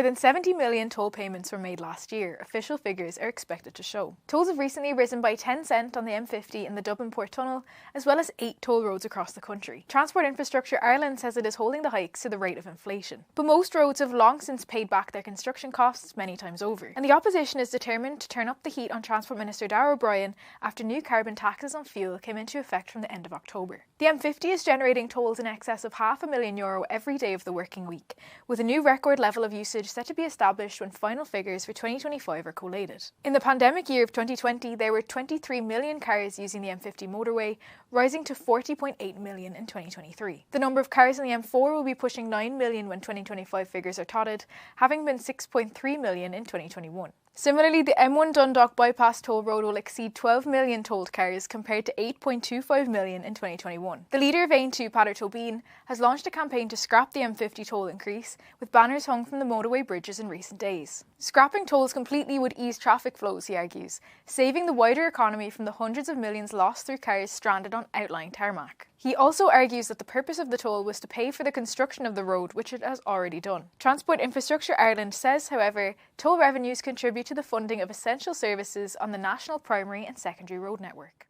than 70 million toll payments were made last year, official figures are expected to show. Tolls have recently risen by 10 cents on the M50 in the Dublin Port Tunnel, as well as 8 toll roads across the country. Transport Infrastructure Ireland says it is holding the hikes to the rate of inflation. But most roads have long since paid back their construction costs many times over. And the opposition is determined to turn up the heat on Transport Minister Darragh O'Brien after new carbon taxes on fuel came into effect from the end of October. The M50 is generating tolls in excess of €500,000 every day of the working week, with a new record level of usage set to be established when final figures for 2025 are collated. In the pandemic year of 2020, there were 23 million cars using the M50 motorway, rising to 40.8 million in 2023. The number of cars on the M4 will be pushing 9 million when 2025 figures are touted, having been 6.3 million in 2021. Similarly, the M1 Dundalk bypass toll road will exceed 12 million tolled cars compared to 8.25 million in 2021. The leader of Ain2, Peadar Tóibín, has launched a campaign to scrap the M50 toll increase, with banners hung from the motorway bridges in recent days. Scrapping tolls completely would ease traffic flows, he argues, saving the wider economy from the hundreds of millions lost through cars stranded on outlying tarmac. He also argues that the purpose of the toll was to pay for the construction of the road, which it has already done. Transport Infrastructure Ireland says, however, toll revenues contribute to the funding of essential services on the national primary and secondary road network.